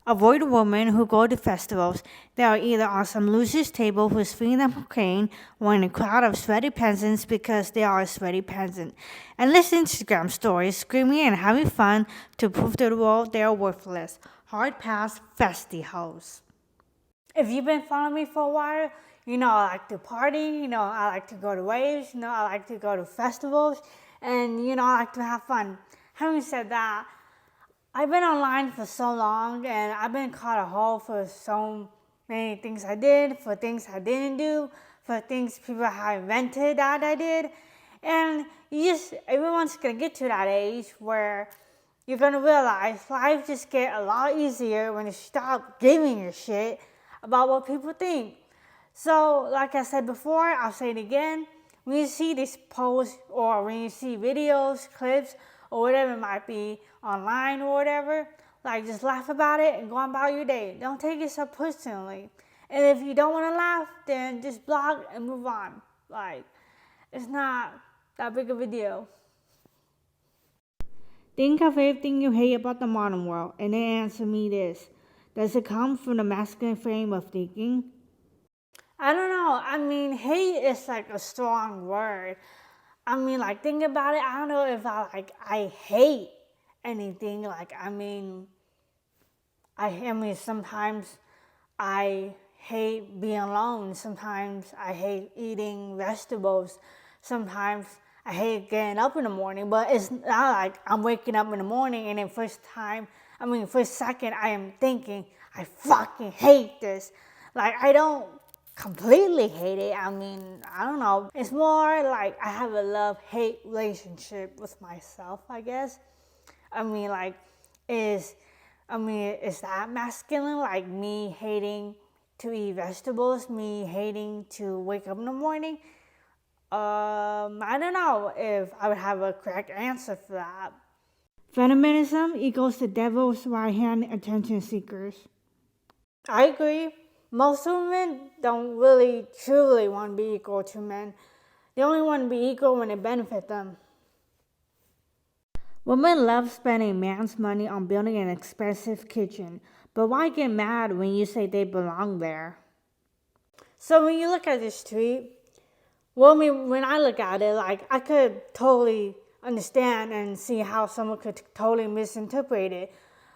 Avoid women who go to festivals. They are either on some loser's table who's feeding them cocaine or in a crowd of sweaty peasants because they are a sweaty peasant. And listen to Instagram stories, screaming and having fun to prove to the world they are worthless. Hard pass, festy hoes. If you've been following me for a while, you know I like to party, I like to go to raves, I like to go to festivals, and I like to have fun. Having said that, I've been online for so long and I've been caught a hole for so many things I did, for things I didn't do, for things people have invented that I did. And everyone's gonna get to that age where you're gonna realize life just get a lot easier when you stop giving a shit about what people think. So, like I said before, I'll say it again. When you see these posts or when you see videos, clips, or whatever it might be online or whatever, just laugh about it and go on about your day. Don't take it so personally. And if you don't want to laugh, then just block and move on. It's not that big of a deal. Think of everything you hate about the modern world and then answer me this. Does it come from the masculine frame of thinking? I don't know. Hate is a strong word. Think about it. I don't know if I hate anything. Sometimes I hate being alone. Sometimes I hate eating vegetables. Sometimes I hate getting up in the morning. But it's not like I'm waking up in the morning and then first second I am thinking, I fucking hate this. I don't completely hate it. I don't know. It's more like I have a love-hate relationship with myself, I guess. Is that masculine? Like me hating to eat vegetables, me hating to wake up in the morning? I don't know if I would have a correct answer for that. Feminism equals the devil's right hand attention seekers. I agree. Most women don't really truly want to be equal to men. They only want to be equal when it benefits them. Women love spending man's money on building an expensive kitchen, but why get mad when you say they belong there? So when you look at this tweet, when I look at it, I could totally understand and see how someone could totally misinterpret it.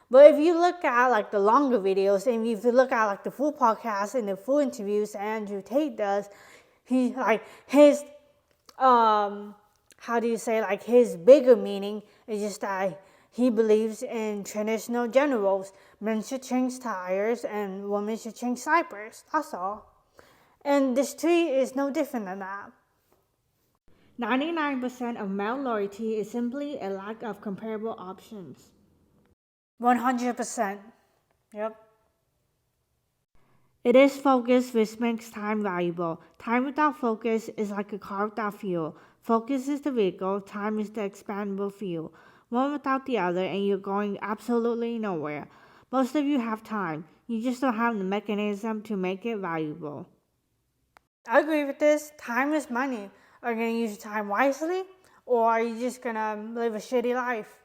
But if you look at the longer videos, and if you look at the full podcast and the full interviews that Andrew Tate does, he his his bigger meaning is just that he believes in traditional gender roles. Men should change tires and women should change diapers. That's all. And this tweet is no different than that. 99% of male loyalty is simply a lack of comparable options. 100%. Yep. It is focus which makes time valuable. Time without focus is like a car without fuel. Focus is the vehicle, time is the expandable fuel. One without the other and you're going absolutely nowhere. Most of you have time. You just don't have the mechanism to make it valuable. I agree with this. Time is money. Are you going to use your time wisely or are you just going to live a shitty life?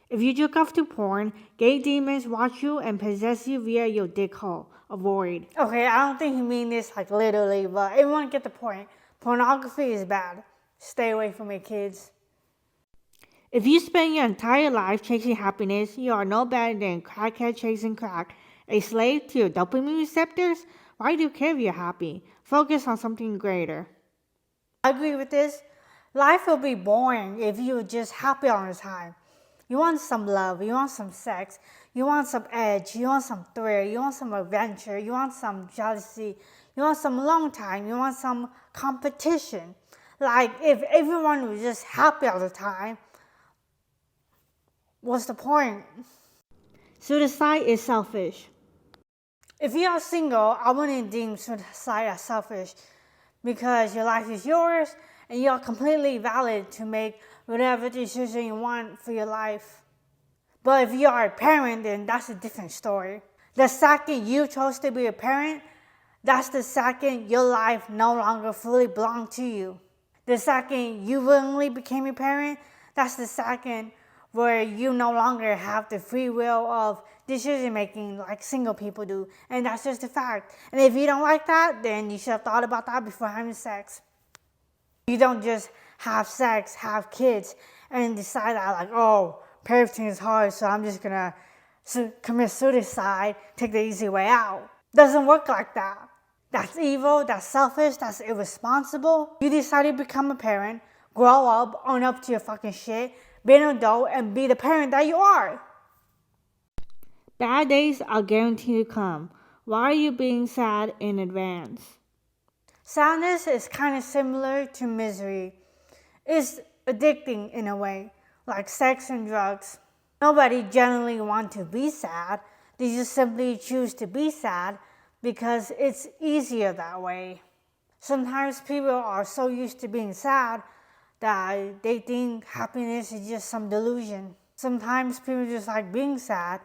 If you jerk off to porn, gay demons watch you and possess you via your dick hole. Avoid. Okay, I don't think he means this literally, but everyone get the point. Pornography is bad. Stay away from it, kids. If you spend your entire life chasing happiness, you are no better than a crackhead chasing crack. A slave to your dopamine receptors? Why do you care if you're happy? Focus on something greater. I agree with this. Life will be boring if you were just happy all the time. You want some love, you want some sex, you want some edge, you want some thrill, you want some adventure, you want some jealousy, you want some long time, you want some competition. If everyone was just happy all the time, what's the point? Suicide is selfish. If you are single, I wouldn't deem suicide as selfish because your life is yours and you are completely valid to make whatever decision you want for your life. But if you are a parent, then that's a different story. The second you chose to be a parent, that's the second your life no longer fully belonged to you. The second you willingly became a parent, that's the second where you no longer have the free will of decision making like single people do. And that's just a fact. And if you don't like that, then you should have thought about that before having sex. You don't just have sex, have kids, and decide that like, oh, parenting is hard, so I'm just gonna commit suicide, take the easy way out. Doesn't work like that. That's evil, that's selfish, that's irresponsible. You decide to become a parent, grow up, own up to your fucking shit, be an adult, and be the parent that you are. Bad days are guaranteed to come. Why are you being sad in advance? Sadness is kind of similar to misery. It's addicting in a way, like sex and drugs. Nobody generally wants to be sad. They just simply choose to be sad because it's easier that way. Sometimes people are so used to being sad that they think happiness is just some delusion. Sometimes people just like being sad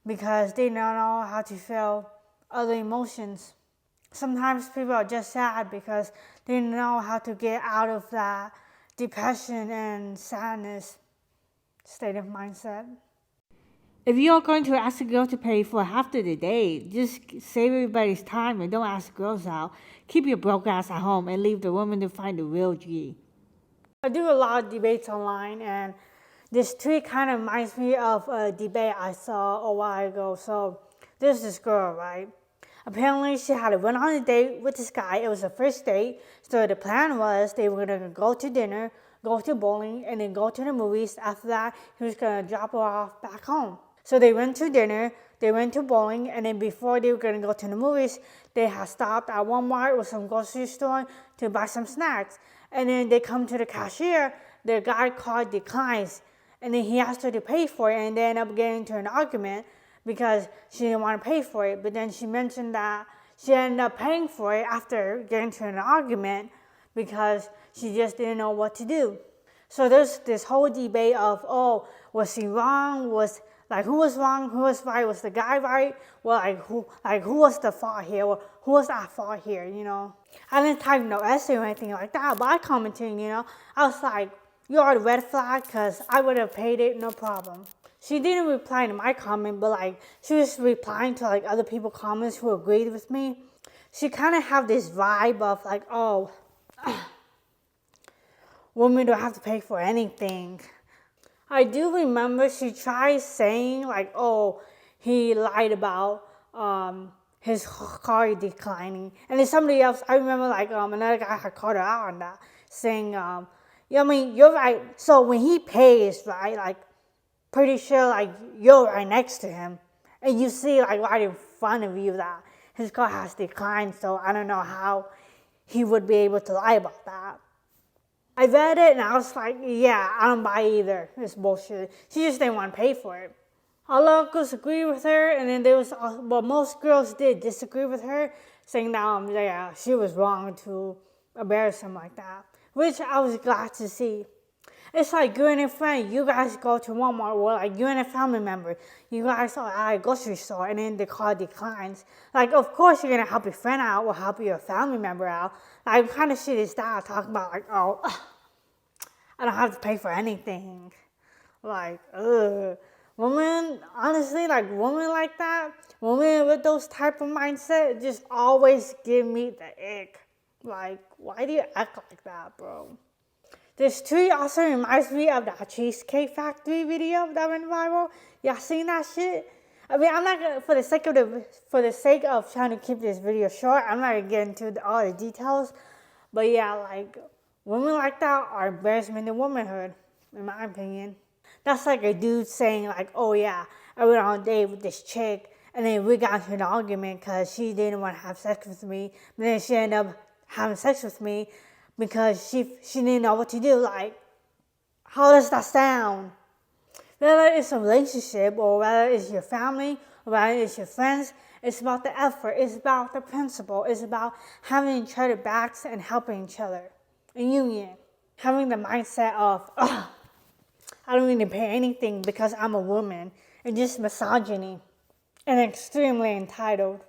because they don't know how to feel other emotions. Sometimes people are just sad because they don't know how to get out of that depression and sadness state of mindset. If you're going to ask a girl to pay for half of the date, just save everybody's time and don't ask girls out. Keep your broke ass at home and leave the woman to find the real G. I do a lot of debates online, and this tweet kind of reminds me of a debate I saw a while ago. So there's this girl, right? Apparently she had went on a date with this guy. It was a first date. So the plan was they were going to go to dinner, go to bowling, and then go to the movies. After that, he was going to drop her off back home. So they went to dinner, they went to bowling, and then before they were going to go to the movies, they had stopped at Walmart or some grocery store to buy some snacks. And then they come to the cashier, the guy card declines, and then he asked her to pay for it, and they end up getting into an argument because she didn't want to pay for it. But then she mentioned that she ended up paying for it after getting into an argument because she just didn't know what to do. So there's this whole debate of, oh, was he wrong? Who was wrong? Who was right? Was the guy right? Well, who was the fault here? Or who was at fault here, you know? I didn't type no essay or anything like that, but I commented, you know? I was like, you're a red flag, because I would have paid it, no problem. She didn't reply to my comment, but she was replying to other people's comments who agreed with me. She kind of have this vibe of oh, women don't have to pay for anything. I do remember she tried saying oh, he lied about his car declining. And then somebody else, I remember another guy had called her out on that, saying, you're right. So when he pays, right, pretty sure you're right next to him. And you see right in front of you that his car has declined. So I don't know how he would be able to lie about that. I read it and I was like, yeah, I don't buy either. It's bullshit. She just didn't want to pay for it. All the girls agreed with her, and then most girls did disagree with her, saying that yeah, she was wrong to embarrass him like that, which I was glad to see. It's like you and a friend, you guys go to Walmart, or you and a family member, you guys are at a grocery store, and then the car declines. Of course you're gonna help your friend out or help your family member out. What kind of shit is that? Talking about oh, I don't have to pay for anything. Women, honestly, women like that, women with those type of mindset just always give me the ick. Why do you act like that, bro? This tweet also reminds me of that Cheesecake Factory video that went viral. Y'all seen that shit? I mean, I'm not gonna, for the sake of trying to keep this video short, I'm not gonna get into all the details. But yeah, women like that are embarrassment in womanhood, in my opinion. That's like a dude saying oh yeah, I went on a date with this chick, and then we got into an argument because she didn't want to have sex with me, but then she ended up having sex with me because she didn't know what to do. How does that sound? Whether it's a relationship or whether it's your family or whether it's your friends, it's about the effort, it's about the principle, it's about having each other backs and helping each other in union. Having the mindset of, I don't need to pay anything because I'm a woman, and just misogyny and extremely entitled.